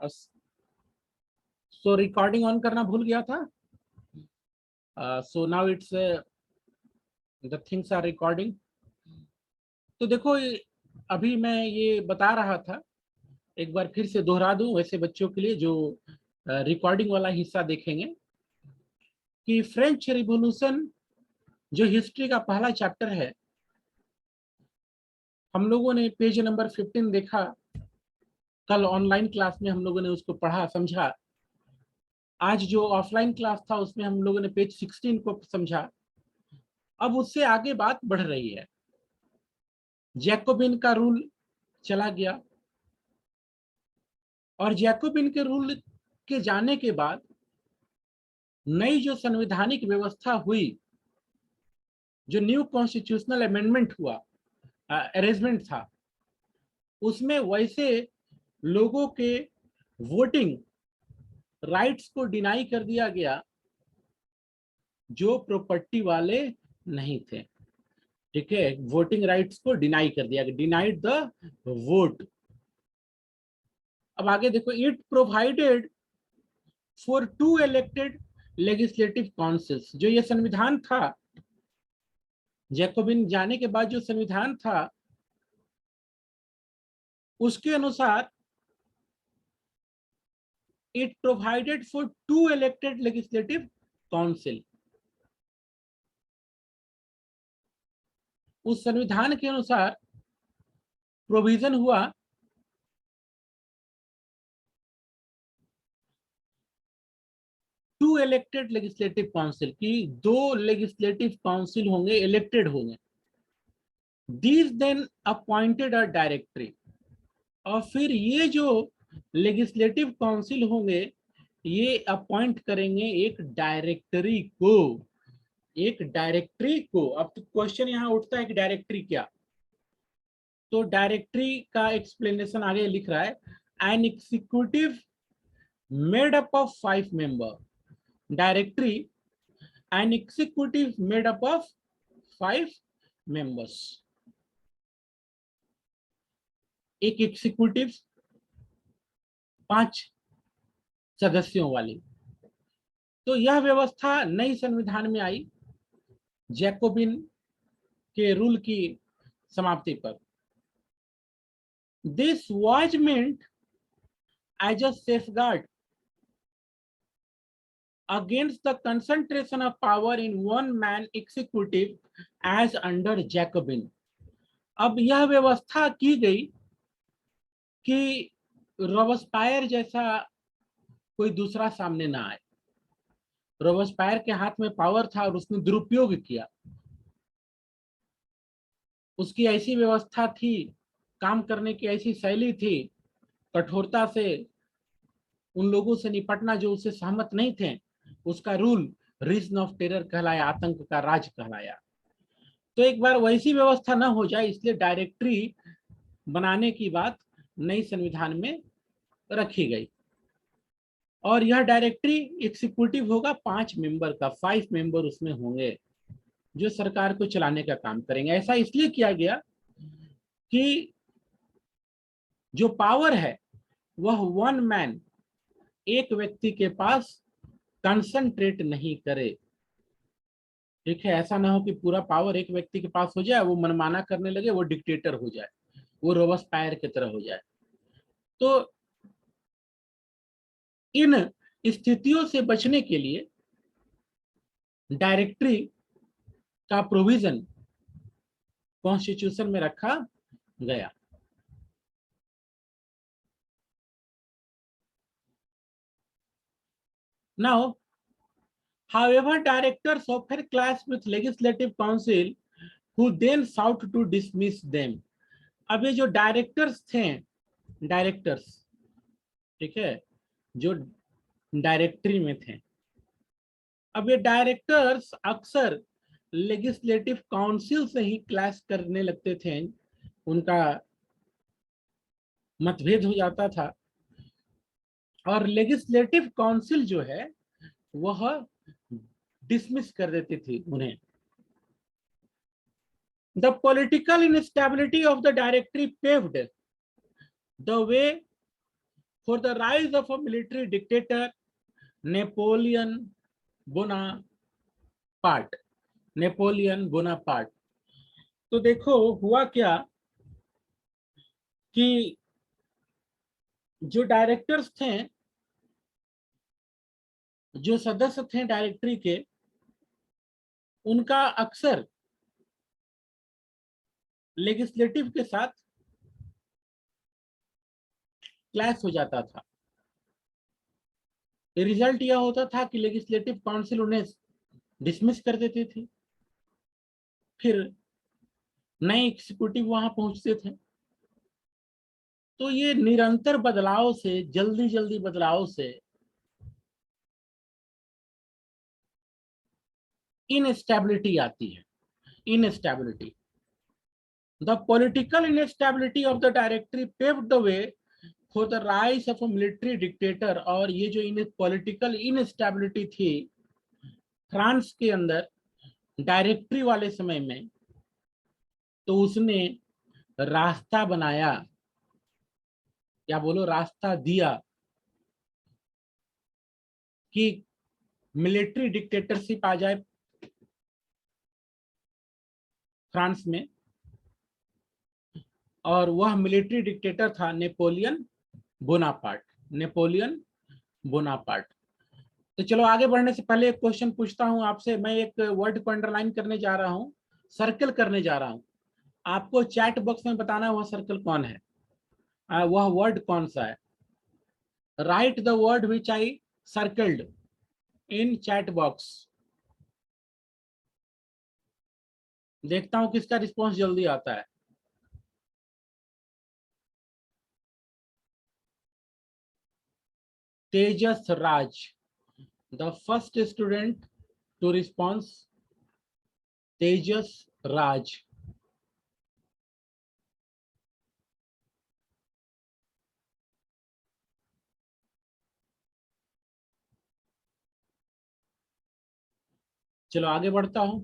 So recording on करना भूल गया था. So now it's the things are recording. तो देखो अभी मैं ये बता रहा था, एक बार फिर से दोहरा दूं वैसे बच्चों के लिए जो रिकॉर्डिंग वाला हिस्सा देखेंगे, कि फ्रेंच रिवॉल्यूशन जो हिस्ट्री का पहला चैप्टर है, हम लोगों ने पेज नंबर 15 देखा. कल ऑनलाइन क्लास में हम लोगों ने उसको पढ़ा समझा. आज जो ऑफलाइन क्लास था उसमें हम लोगों ने पेज 16 को समझा. अब उससे आगे बात बढ़ रही है. जैकोबिन का रूल चला गया, और जैकोबिन के रूल के जाने के बाद नई जो संवैधानिक व्यवस्था हुई, जो न्यू कॉन्स्टिट्यूशनल अमेंडमेंट हुआ, अरेंजमेंट था, उसमें वैसे लोगों के वोटिंग राइट्स को डिनाई कर दिया गया जो प्रॉपर्टी वाले नहीं थे. ठीक है, वोटिंग राइट्स को डिनाई कर दिया गया, डिनाइड द वोट. अब आगे देखो, it provided for 2 elected legislative councils. जो ये संविधान था, जैकोबिन जाने के बाद जो संविधान था, उसके अनुसार it provided for 2 elected legislative council. उस संविधान के अनुसार प्रोविजन हुआ 2 इलेक्टेड लेजिस्लेटिव काउंसिल की, 2 लेजिस्लेटिव काउंसिल होंगे, इलेक्टेड होंगे. These then appointed a directory. और फिर ये जो लेजिस्लेटिव काउंसिल होंगे, ये अपॉइंट करेंगे एक डायरेक्टरी को. एक डायरेक्टरी को. अब तो क्वेश्चन यहाँ उठता है कि डायरेक्टरी क्या. तो डायरेक्टरी का एक्सप्लेनेशन आगे लिख रहा है, an executive made up of 5 member. Directory an executive made up of 5 members. एक एग्जीक्यूटिव 5 सदस्यों वाली. तो यह व्यवस्था नई संविधान में आई जैकोबिन के रूल की समाप्ति पर. This was meant as a safeguard against the concentration of power in one man executive as under Jacobin. अब यह व्यवस्था की गई कि रोबेस्पायर जैसा कोई दूसरा सामने ना आए. रोबेस्पायर के हाथ में पावर था और उसने दुरुपयोग किया. उसकी ऐसी व्यवस्था थी, काम करने की ऐसी शैली थी, कठोरता से उन लोगों से निपटना जो उससे सहमत नहीं थे. उसका रूल रीजन ऑफ टेरर कहलाया, आतंक का राज कहलाया. तो एक बार वैसी व्यवस्था न हो जाए, इसलिए डायरेक्टरी बनाने की बात नई संविधान में रखी गई. और यह डायरेक्टरी एग्जीक्यूटिव होगा 5 मेंबर का. 5 मेंबर उसमें होंगे जो सरकार को चलाने का काम करेंगे. ऐसा इसलिए किया गया कि जो पावर है वह 1 मैन, एक व्यक्ति के पास कंसंट्रेट नहीं करे. ठीक है, ऐसा ना हो कि पूरा पावर एक व्यक्ति के पास हो जाए, वो मनमाना करने लगे, वो डिक्टेटर हो जाए, वो रोबेस्पायर की तरह हो जाए. तो इन स्थितियों से बचने के लिए डायरेक्टरी का प्रोविजन कॉन्स्टिट्यूशन में रखा गया. Now however directors often clash with legislative council who then sought to dismiss them. अब ये जो डायरेक्टर्स थे, डायरेक्टर्स, ठीक है, जो डायरेक्टरी में थे, अब ये डायरेक्टर्स अक्सर लेजिस्लेटिव काउंसिल से ही क्लैश करने लगते थे. उनका मतभेद हो जाता था और लेजिस्लेटिव काउंसिल जो है वह डिसमिस कर देती थी उन्हें. The political instability of the directory paved the way for the rise of a military dictator Napoleon Bonaparte. Napoleon Bonaparte. तो देखो हुआ क्या कि जो डायरेक्टर्स थे, जो सदस्य थे डायरेक्टरी के, उनका अक्सर लेजिस्लेटिव के साथ क्लैश हो जाता था। रिजल्ट यह होता था कि लेजिस्लेटिव काउंसिल उन्हें डिसमिस कर देती थी, फिर नए एग्जीक्यूटिव वहां पहुंचते थे। तो ये निरंतर बदलाव से, जल्दी जल्दी बदलाव से इनस्टेबिलिटी आती है। Instability, the political instability of the directory paved the way for the rise of a military dictator. और ये जो इन पॉलिटिकल इनस्टेबिलिटी थी फ्रांस के अंदर डायरेक्टरी वाले समय में, तो उसने रास्ता बनाया, या बोलो रास्ता दिया, कि मिलिट्री डिक्टेटरशिप आ जाए फ्रांस में। और वह मिलिट्री डिक्टेटर था नेपोलियन बोनापार्ट। Napoleon Bonaparte. तो चलो आगे बढ़ने से पहले एक क्वेश्चन पूछता हूं आपसे। मैं एक वर्ड को अंडरलाइन करने जा रहा हूं, सर्कल करने जा रहा हूं। आपको चैट बॉक्स में बताना वह सर्कल कौन है, वह वर्ड कौन सा है। Write the word which I circled in chat box. देखता हूं किसका रिस्पॉन्स जल्दी आता है। Tejas Raj, the first student to response, Tejas Raj. चलो आगे बढ़ता हूं।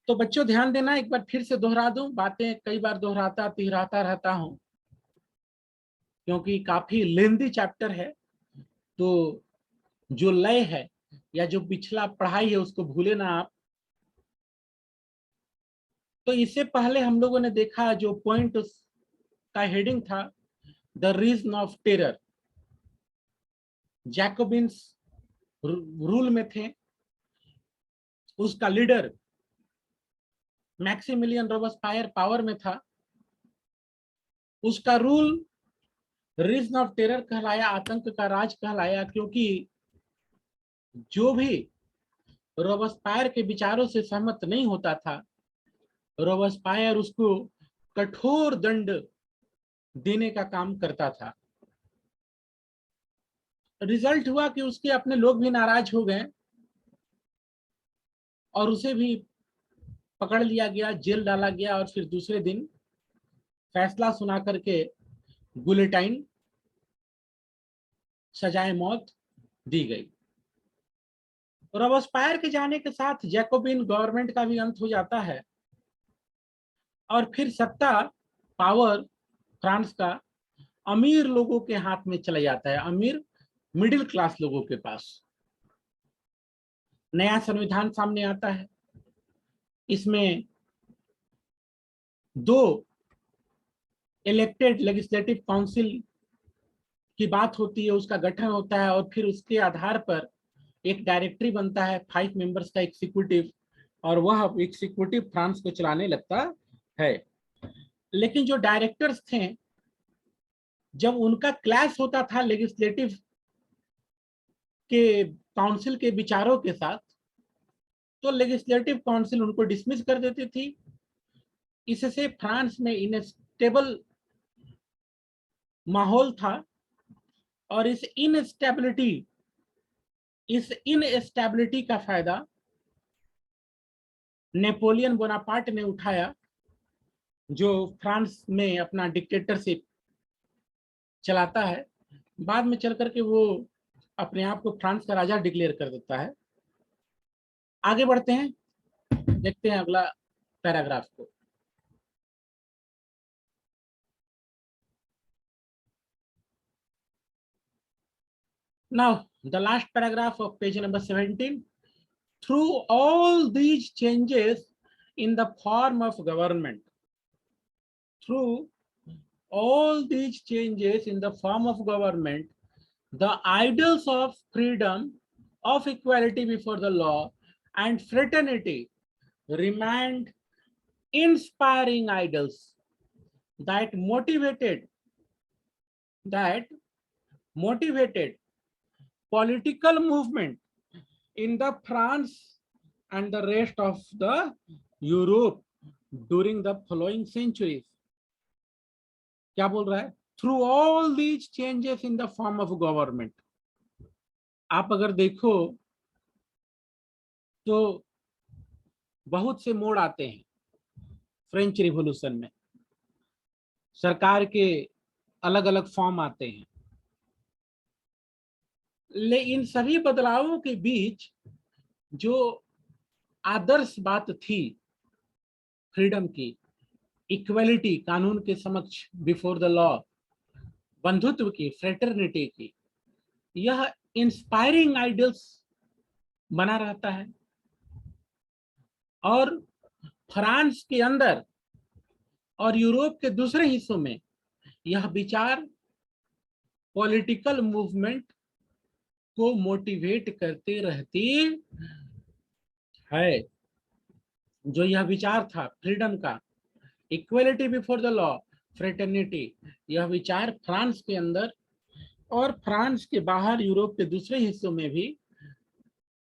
तो बच्चों ध्यान देना, एक बार फिर से दोहरा दूं, बातें कई बार दोहराता तिहराता रहता हूं क्योंकि काफी लेंदी चैप्टर है। तो जो लय है या जो पिछला पढ़ाई है उसको भूले ना आप। तो इससे पहले हम लोगों ने देखा जो पॉइंट का हेडिंग था, the reason of terror. Jacobins rule में थे, उसका लीडर मैक्सिमिलियन रोबेस्पायर पावर में था, उसका रूल रीजन ऑफ टेरर कहलाया, आतंक का राज कहलाया, क्योंकि जो भी रोबेस्पायर के विचारों से सहमत नहीं होता था, रोबेस्पायर उसको कठोर दंड देने का काम करता था। रिजल्ट हुआ कि उसके अपने लोग भी नाराज हो गए और उसे भी पकड़ लिया गया, जेल डाला गया और फिर दूसरे दिन फैसला सुना करके गुलेटाइन, सजाए मौत दी गई। रोबेस्पायर के जाने के साथ जैकोबिन गवर्नमेंट का भी अंत हो जाता है और फिर सत्ता, पावर फ्रांस का अमीर लोगों के हाथ में चला जाता है, अमीर मिडिल क्लास लोगों के पास। नया संविधान सामने आता है, इसमें दो इलेक्टेड लेजिस्लेटिव काउंसिल की बात होती है, उसका गठन होता है और फिर उसके आधार पर एक डायरेक्टरी बनता है 5 मेंबर्स का एग्जीक्यूटिव, और वह एग्जीक्यूटिव फ्रांस को चलाने लगता है। लेकिन जो डायरेक्टर्स थे, जब उनका क्लैश होता था लेजिस्लेटिव के काउंसिल के विचारों के साथ, तो लेजिस्लेटिव काउंसिल उनको डिसमिस कर देती थी। इससे फ्रांस में इनस्टेबल माहौल था और इस इनस्टेबिलिटी का फायदा नेपोलियन बोनापार्ट ने उठाया, जो फ्रांस में अपना डिक्टेटरशिप चलाता है। बाद में चल करके वो अपने आप को फ्रांस का राजा डिक्लेयर कर देता है। आगे बढ़ते हैं, देखते हैं अगला पैराग्राफ को। Now, the last paragraph of page number 17. Through all these changes in the form of government, through all these changes in the form of government, the ideals of freedom, of equality before the law, and fraternity remained inspiring ideals that motivated political movement in the France and the rest of the Europe during the following centuries. क्या बोल रहा है? Through all these changes in the form of government. आप अगर देखो तो बहुत से मोड़ आते हैं फ्रेंच रिवॉल्यूशन में, सरकार के अलग अलग फॉर्म आते हैं, लेकिन इन सभी बदलावों के बीच जो आदर्श बात थी फ्रीडम की, इक्वलिटी, कानून के समक्ष, बिफोर द लॉ, बंधुत्व की, फ्रेटर्निटी की, यह इंस्पायरिंग आइडियल्स बना रहता है। और फ्रांस के अंदर और यूरोप के दूसरे हिस्सों में यह विचार पॉलिटिकल मूवमेंट को मोटिवेट करते रहती है। जो यह विचार था फ्रीडम का, equality before the law, fraternity, यह विचार फ्रांस के अंदर और फ्रांस के बाहर यूरोप के दूसरे हिस्सों में भी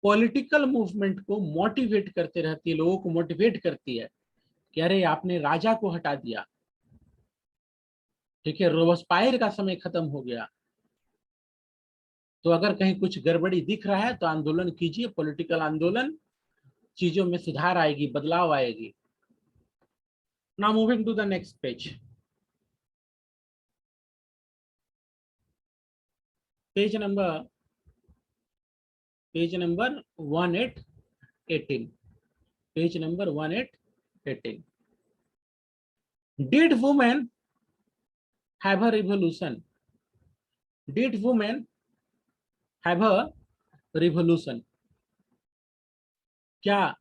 पॉलिटिकल मूवमेंट को मोटिवेट करते रहती है, लोगों को मोटिवेट करती है कि अरे आपने राजा को हटा दिया, ठीक है, रोबेस्पायर का समय खत्म हो गया, तो अगर कहीं कुछ गड़बड़ी दिख रहा है तो आंदोलन कीजिए, पॉलिटिकल आंदोलन, चीजों में सुधार आएगी, बदलाव आएगी। Now moving to the next page, page number 1818, page number 1818. Did women have a revolution? Did women have a revolution? क्या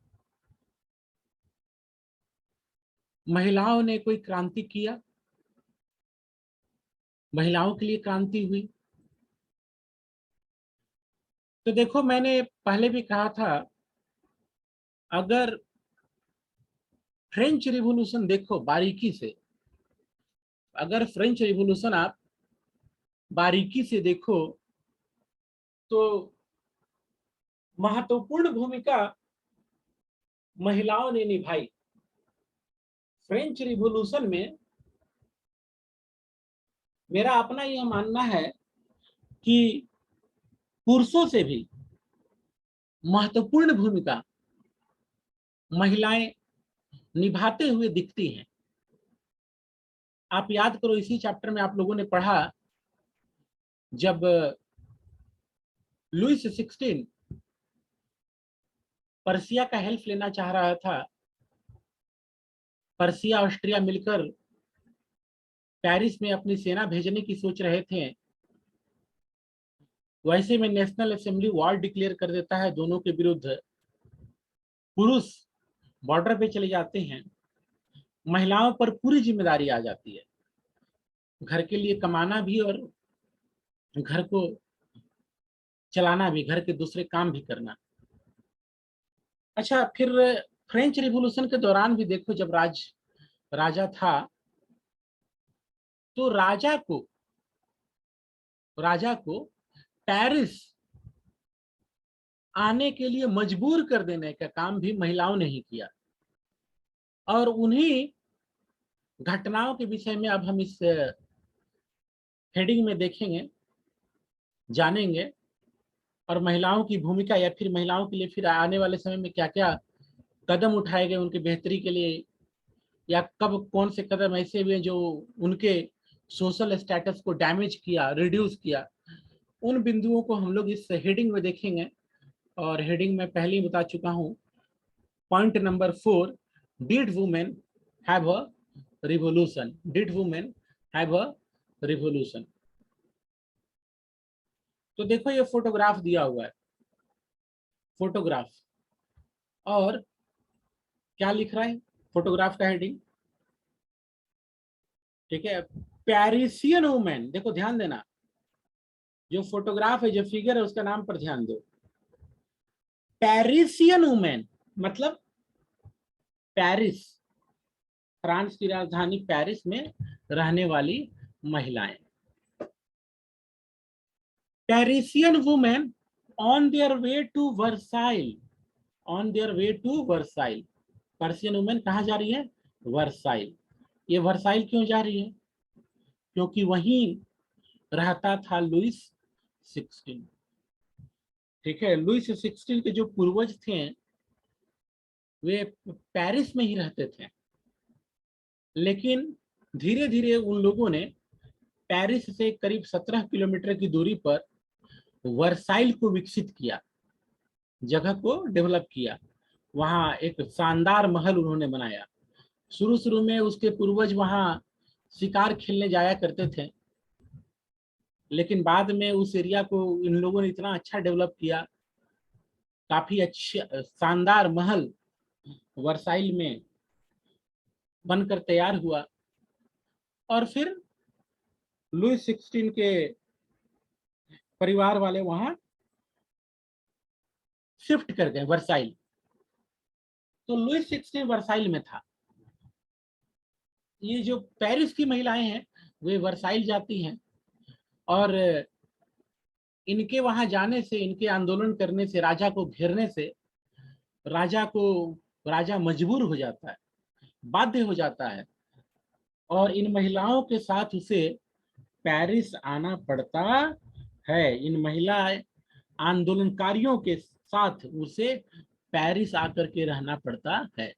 महिलाओं ने कोई क्रांति किया? महिलाओं के लिए क्रांति हुई? तो देखो, मैंने पहले भी कहा था, अगर फ्रेंच रिवॉल्यूशन देखो बारीकी से, अगर फ्रेंच रिवॉल्यूशन आप बारीकी से देखो तो महत्वपूर्ण भूमिका महिलाओं ने निभाई। फ्रेंच रिवॉल्यूशन में मेरा अपना यह मानना है कि पुरुषों से भी महत्वपूर्ण भूमिका महिलाएं निभाते हुए दिखती हैं। आप याद करो, इसी चैप्टर में आप लोगों ने पढ़ा, जब लुइस 16 पर्सिया का हेल्प लेना चाह रहा था, पर्सिया ऑस्ट्रिया मिलकर पेरिस में अपनी सेना भेजने की सोच रहे थे, वैसे में नेशनल असेंबली वॉर डिक्लेयर कर देता है दोनों के विरुद्ध। पुरुष बॉर्डर पे चले जाते हैं, महिलाओं पर पूरी जिम्मेदारी आ जाती है, घर के लिए कमाना भी और घर को चलाना भी, घर के दूसरे काम भी करना। अच्छा, फिर फ्रेंच रिवॉल्यूशन के दौरान भी देखो, जब राजा था तो राजा को पेरिस आने के लिए मजबूर कर देने का काम भी महिलाओं ने ही किया। और उन्हीं घटनाओं के विषय में अब हम इस हेडिंग में देखेंगे, जानेंगे, और महिलाओं की भूमिका या फिर महिलाओं के लिए फिर आने वाले समय में क्या क्या कदम उठाए गए उनकी बेहतरी के लिए, या कब कौन से कदम ऐसे हुए जो उनके सोशल स्टेटस को डैमेज किया, रिड्यूस किया। उन बिंदुओं को हम लोग इस हेडिंग में देखेंगे। और हेडिंग में पहले ही बता चुका हूं, point number 4, did women have a revolution? Did women have a revolution? तो देखो ये फोटोग्राफ दिया हुआ है, फोटोग्राफ, और क्या लिख रहा है फोटोग्राफ का हेडिंग, ठीक है, पेरिसियन वुमेन। देखो ध्यान देना, जो फोटोग्राफ है, जो फिगर है, उसका नाम पर ध्यान दो। पेरिसियन वुमेन मतलब पेरिस, फ्रांस की राजधानी पेरिस में रहने वाली महिलाएं। Parisian women on their way to Versailles, on their way to Versailles. Persian women कहाँ जा रही है? वर्साइल। ये वर्साइल क्यों जा रही है? क्योंकि वहीं रहता था लुइस 16। ठीक है, लुइस 16 के जो पूर्वज थे वे पेरिस में ही रहते थे, लेकिन धीरे धीरे उन लोगों ने पेरिस से करीब 17 किलोमीटर की दूरी पर वर्साइल को विकसित किया, जगह को डेवलप किया। वहां एक शानदार महल उन्होंने बनाया। शुरू शुरू में उसके पूर्वज वहां शिकार खेलने जाया करते थे, लेकिन बाद में उस एरिया को इन लोगों ने इतना अच्छा डेवलप किया, काफी अच्छा शानदार महल वर्साइल में बनकर तैयार हुआ। और फिर लुइस 16 के परिवार वाले वहां शिफ्ट कर गए वर्साइल। तो लुइस 16 वर्साइल में था। ये जो पेरिस की महिलाएं हैं वे वर्साइल जाती हैं, और इनके वहां जाने से, इनके आंदोलन करने से, राजा को घेरने से राजा मजबूर हो जाता है, बाध्य हो जाता है, और इन महिलाओं के साथ उसे पेरिस आना पड़ता है। इन महिला आंदोलनकारियों के साथ उसे पेरिस आकर के रहना पड़ता है।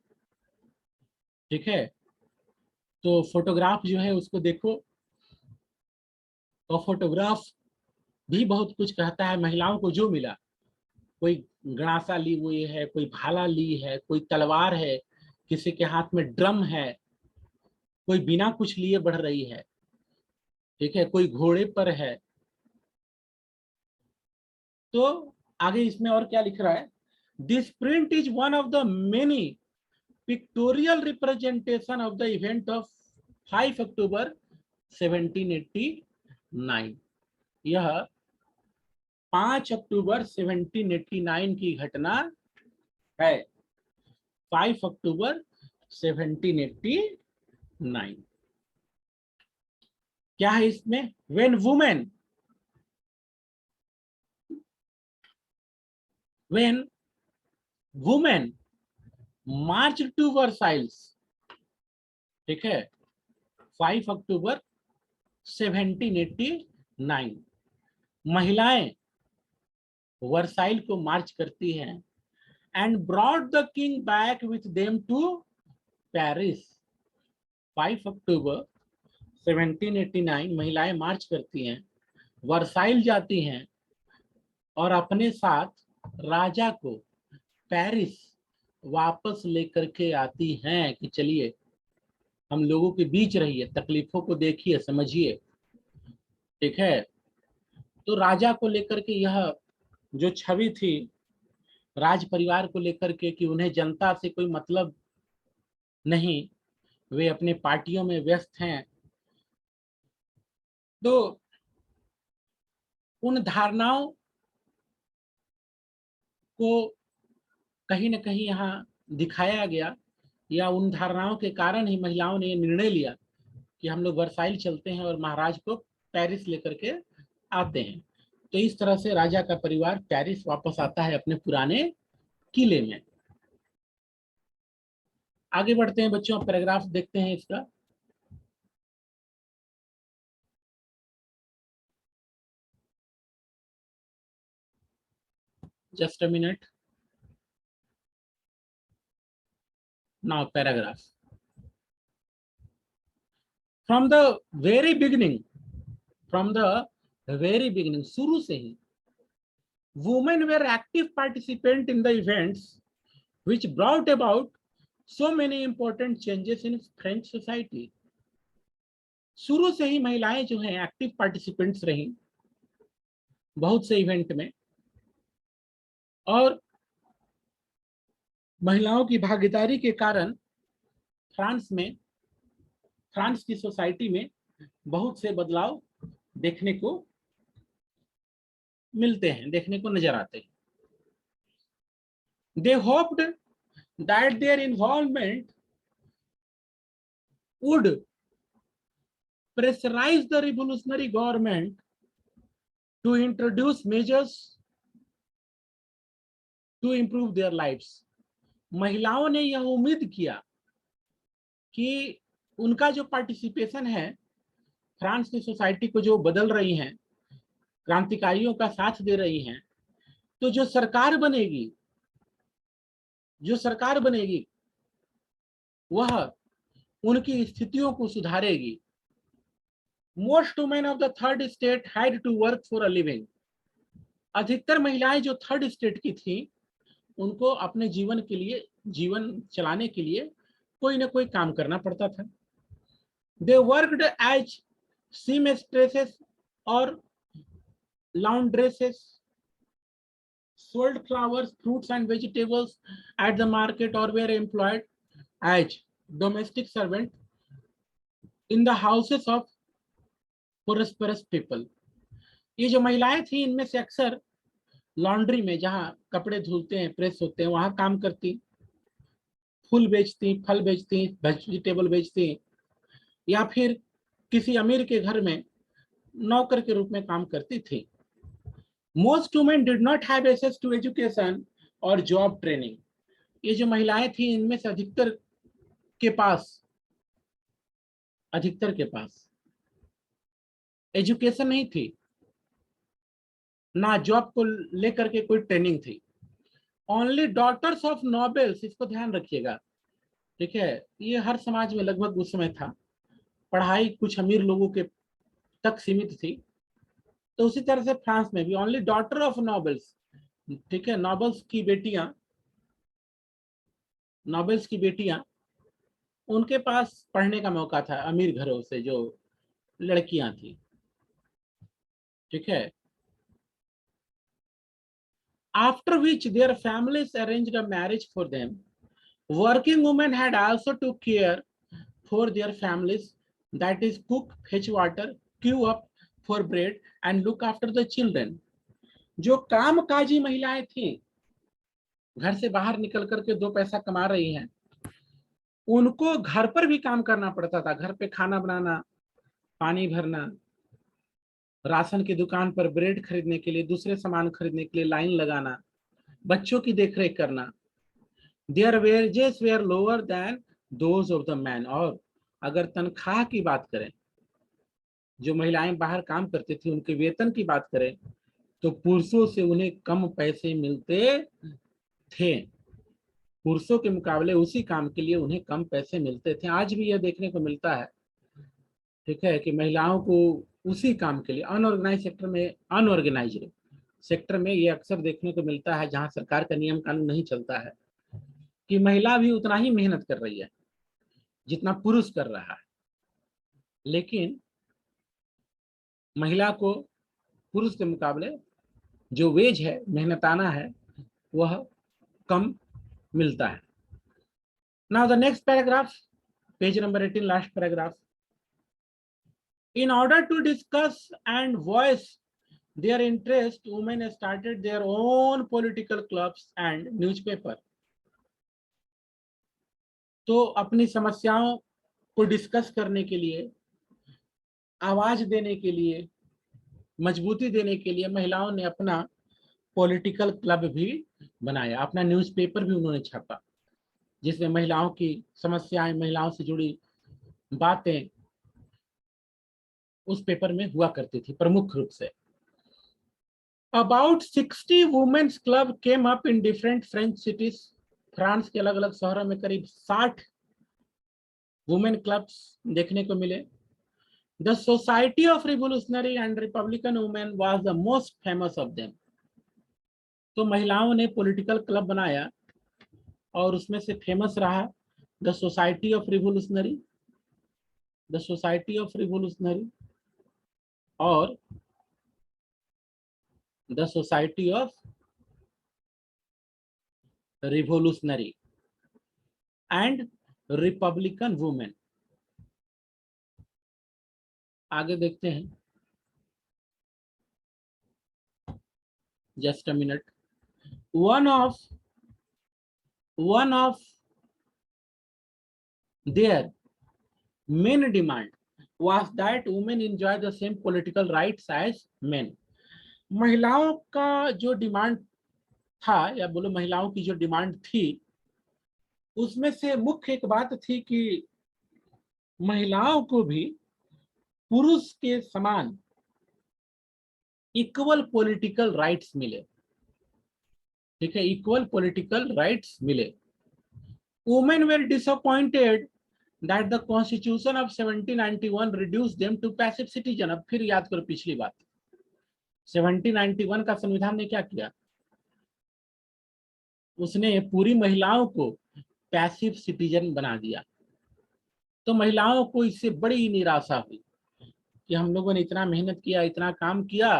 ठीक है, तो फोटोग्राफ जो है उसको देखो, और फोटोग्राफ भी बहुत कुछ कहता है। महिलाओं को जो मिला, कोई गणासा ली हुई है, कोई भाला ली है, कोई तलवार है, किसी के हाथ में ड्रम है, कोई बिना कुछ लिए बढ़ रही है, ठीक है, कोई घोड़े पर है। तो आगे इसमें और क्या लिख रहा है? This print is one of the many pictorial representation of the event of 5 October 1789। यह 5 अक्टूबर 1789 की घटना है। 5 अक्टूबर 1789। क्या है इसमें? when women march to Versailles, ठीक है, 5 अक्टूबर 1789 महिलाएं वर्साइल को मार्च करती हैं, and brought the king back with them to Paris. 5 October 1789 महिलाएं मार्च करती हैं, वर्साइल जाती हैं, और अपने साथ राजा को पेरिस वापस लेकर के आती हैं कि चलिए हम लोगों के बीच रहिए, तकलीफों को देखिए, समझिए। ठीक है, तो राजा को लेकर के यह जो छवि थी राज परिवार को लेकर के कि उन्हें जनता से कोई मतलब नहीं, वे अपने पार्टियों में व्यस्त हैं, तो उन धारणाओं को कहीं ना कहीं यहाँ दिखाया गया, या उन धारणाओं के कारण ही महिलाओं ने ये निर्णय लिया कि हम लोग वर्साइल चलते हैं और महाराज को पेरिस लेकर के आते हैं। तो इस तरह से राजा का परिवार पेरिस वापस आता है अपने पुराने किले में। आगे बढ़ते हैं बच्चों, पैराग्राफ देखते हैं इसका। Just a minute, now paragraph. From the very beginning, from the very beginning, शुरू से ही women were active participant in the events which brought about so many important changes in French society। शुरू से ही महिलाएं जो हैं एक्टिव पार्टिसिपेंट्स रही बहुत से इवेंट में, और महिलाओं की भागीदारी के कारण फ्रांस की सोसाइटी में बहुत से बदलाव देखने को मिलते हैं, देखने को नजर आते हैं। They hoped that their involvement would pressurize the revolutionary government to introduce measures to improve their lives. महिलाओं ने यह उम्मीद किया कि उनका जो पार्टिसिपेशन है, फ्रांस की सोसाइटी को जो बदल रही हैं, क्रांतिकारियों का साथ दे रही हैं, तो जो सरकार बनेगी वह उनकी स्थितियों को सुधारेगी। Most women of the third state had to work for a living. अधिकतर महिलाएं जो थर्ड स्टेट की थी, उनको अपने जीवन चलाने के लिए कोई ना कोई काम करना पड़ता था। They worked as seamstresses or laundresses, sold flowers, fruits and vegetables at the market, or were employed as domestic servant in the houses of prosperous people. ये जो महिलाएं थी, इनमें से अक्सर लॉन्ड्री में, जहां कपड़े धुलते हैं, प्रेस होते हैं, वहां काम करती, फूल बेचती, फल बेचती, वेजिटेबल बेचती, या फिर किसी अमीर के घर में नौकर के रूप में काम करती थी। Most women did not have access to education or job training. ये जो महिलाएं थी, इनमें से अधिकतर के पास एजुकेशन नहीं थी, ना जॉब को लेकर के कोई ट्रेनिंग थी। ओनली डॉटर्स ऑफ नोबेल्स, इसको ध्यान रखिएगा, ठीक है, ये हर समाज में लगभग उस समय था। पढ़ाई कुछ अमीर लोगों के तक सीमित थी, तो उसी तरह से फ्रांस में भी ओनली डॉटर ऑफ नोबेल्स, ठीक है, नोबेल्स की बेटियां, उनके पास पढ़ने का मौका था, अमीर घरों से जो लड़कियां थी, ठीक है। After which their families arranged a marriage for them. Working women had also to care for their families, that is cook, fetch water, queue up for bread and look after the children. जो कामकाजी महिलाएं थी, घर से बाहर निकल करके दो पैसा कमा रही हैं, उनको घर पर भी काम करना पड़ता था। घर पे खाना बनाना, पानी भरना, राशन की दुकान पर ब्रेड खरीदने के लिए, दूसरे सामान खरीदने के लिए लाइन लगाना, बच्चों की देखरेख करना। Their wages were lower than those of the men. और अगर तनख्वाह की बात करें, जो महिलाएं बाहर काम करती थी, उनके वेतन की बात करें, तो पुरुषों से उन्हें कम पैसे मिलते थे। पुरुषों के मुकाबले उसी काम के लिए उन्हें कम पैसे मिलते थे। आज भी यह देखने को मिलता है, ठीक है, कि महिलाओं को उसी काम के लिए अनऑर्गेनाइज्ड सेक्टर में ये अक्सर देखने को मिलता है, जहां सरकार का नियम कानून नहीं चलता है, कि महिला भी उतना ही मेहनत कर रही है जितना पुरुष कर रहा है, लेकिन महिला को पुरुष के मुकाबले जो वेज है, मेहनताना है, वह कम मिलता है। Now the next paragraph, page number 18, last paragraph. In order to discuss and voice their interest, women started their own political clubs and newspaper. तो अपनी समस्याओं को डिस्कस करने के लिए, आवाज देने के लिए, मजबूती देने के लिए महिलाओं ने अपना पॉलिटिकल क्लब भी बनाया, अपना न्यूज़पेपर भी उन्होंने छापा, जिसमें महिलाओं की समस्याएं, महिलाओं से जुड़ी बातें उस पेपर में हुआ करती थी प्रमुख रूप से। About 60 women's club came up in different French cities. France के अलग अलग शहरों में करीब 60 वुमेन क्लब्स देखने को मिले। The Society of Revolutionary and Republican Women was the most famous of them. तो महिलाओं ने पॉलिटिकल क्लब बनाया और उसमें से फेमस रहा द सोसाइटी ऑफ रिवोल्यूशनरी और the society of revolutionary and Republican women. आगे देखते हैं, just a minute. One of their main demand was that women enjoy the same political rights as men। महिलाओं का जो डिमांड था, या बोलो महिलाओं की जो डिमांड थी, उसमें से मुख्य एक बात थी कि महिलाओं को भी पुरुष के समान इक्वल पॉलिटिकल राइट्स मिले। ठीक है, इक्वल पॉलिटिकल राइट्स मिले। Women were disappointed that the constitution of 1791 reduced them to passive citizen। अब फिर याद करो पिछली बात, 1791 का संविधान ने क्या किया, उसने पूरी महिलाओं को पैसिव सिटीजन बना दिया। तो महिलाओं को इससे बड़ी निराशा हुई कि हम लोगों ने इतना मेहनत किया, इतना काम किया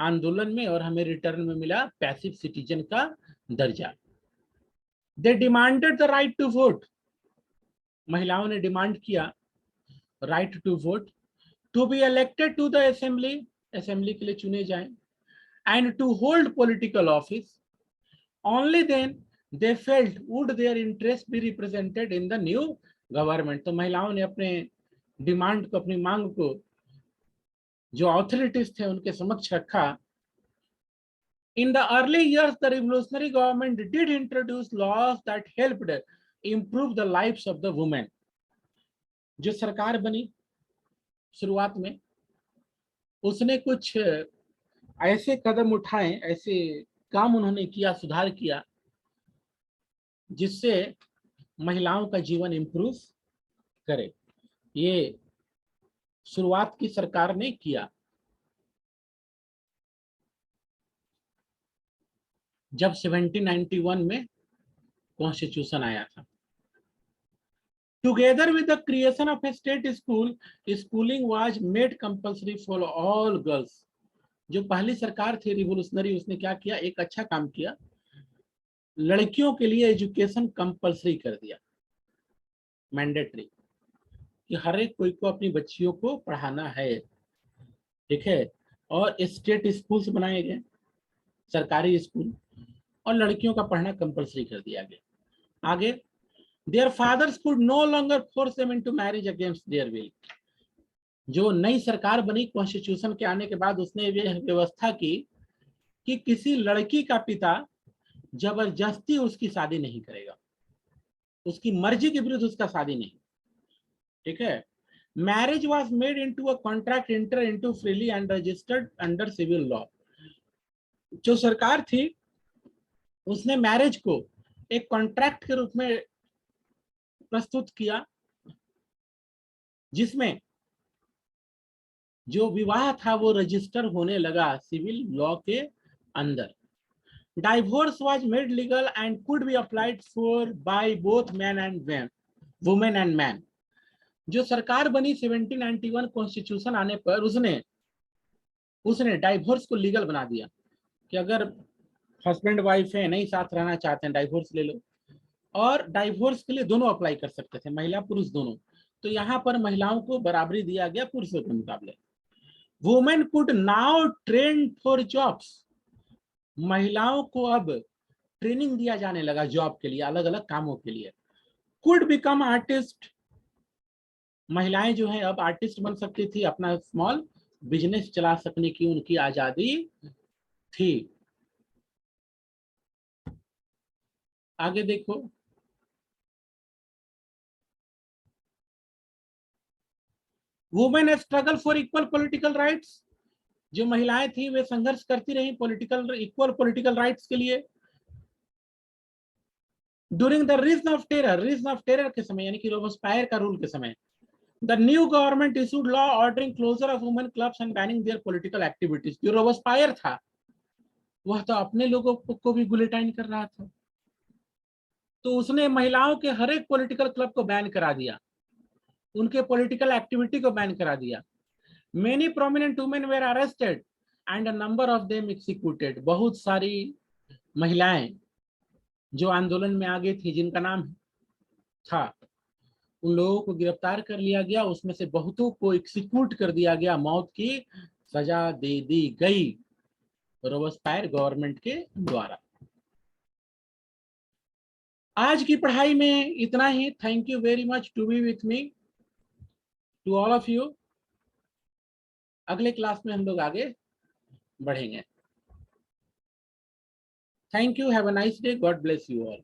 आंदोलन में, और हमें रिटर्न में मिला पैसिव सिटीजन का दर्जा। They demanded the right to vote. महिलाओं ने डिमांड किया right to vote, to be elected to the assembly, assembly के लिए चुने जाएं, and to hold political office. Only then they felt would their interest be represented in the new government. तो महिलाओं ने अपने डिमांड को, अपनी मांग को जो अथॉरिटीज थे उनके समक्ष रखा। In the early years, the revolutionary government did introduce laws that helped improve the lives of the women। जो सरकार बनी शुरुआत में, उसने कुछ ऐसे कदम उठाए, ऐसे काम उन्होंने किया, सुधार किया, जिससे महिलाओं का जीवन इंप्रूव करे। ये शुरुआत की सरकार ने किया जब 1791 में कॉन्स्टिट्यूशन आया था। Together with the creation of a state school, schooling was made compulsory for all girls। जो पहली सरकार थी रिवोल्यूशनरी, उसने क्या किया, एक अच्छा काम किया, लड़कियों के लिए एजुकेशन कंपल्सरी कर दिया, मैंडेटरी, कि हर एक कोई को अपनी बच्चियों को पढ़ाना है। ठीक है, और स्टेट स्कूल्स बनाए गए, सरकारी स्कूल, और लड़कियों का पढ़ना कंपल्सरी कर दिया गया। आगे, their fathers could no longer force them into marriage against their will। जो नई सरकार बनी कॉन्स्टिट्यूशन के आने के बाद, उसने व्यवस्था की कि किसी लड़की का पिता जबरदस्ती उसकी शादी नहीं करेगा, उसकी मर्जी के विरुद्ध उसका शादी नहीं। ठीक है, marriage was made into a contract enter into freely and registered under civil law. जो सरकार थी उसने मैरिज को एक कॉन्ट्रैक्ट के रूप में प्रस्तुत किया, जिसमें जो विवाह था वो रजिस्टर होने लगा सिविल लॉ के अंदर। Divorce was made legal and could be applied for by both man and women and man. जो सरकार बनी 1791 कॉन्स्टिट्यूशन आने पर, उसने डाइवोर्स को लीगल बना दिया कि अगर हस्बैंड वाइफ है, नहीं साथ रहना चाहते हैं, डाइवोर्स ले लो। और डाइवोर्स के लिए दोनों अप्लाई कर सकते थे, महिला पुरुष दोनों। तो यहाँ पर महिलाओं को बराबरी दिया गया पुरुषों के मुकाबले। Women could now train for jobs. महिलाओं को अब ट्रेनिंग दिया जाने लगा जॉब के लिए, अलग अलग कामों के लिए। Could become artist. महिलाएं जो है अब आर्टिस्ट बन सकती थी, अपना स्मॉल बिजनेस चला सकने की उनकी आजादी थी। आगे देखो, women struggle for equal political rights. जो महिलाएं थी वे संघर्ष करती रही इक्वल पॉलिटिकल राइट्स के लिए। During the reason of terror के समय, यानी कि रोबेस्पायर का रूल के समय, the new government issued law ordering closure of women clubs and banning their political activities. जो रोबेस्पायर था वह तो अपने लोगों को भी गुलेटाइन कर रहा था, तो उसने महिलाओं के हर एक पॉलिटिकल क्लब को बैन करा दिया, उनके पॉलिटिकल एक्टिविटी को बैन करा दिया। Many prominent women were arrested and a number of them executed, बहुत सारी महिलाएं जो आंदोलन में आगे थी जिनका नाम था, उन लोगों को गिरफ्तार कर लिया गया, उसमें से बहुतों को एक्सिक्यूट कर दिया गया, मौत की सजा दे दी गई रोबेस्पियर गवर्नमेंट के द्वारा। आज की पढ़ाई में इतना ही। Thank you very much to be with me, to all of you. अगले क्लास में हम लोग आगे बढ़ेंगे। Thank you, have a nice day, God bless you all.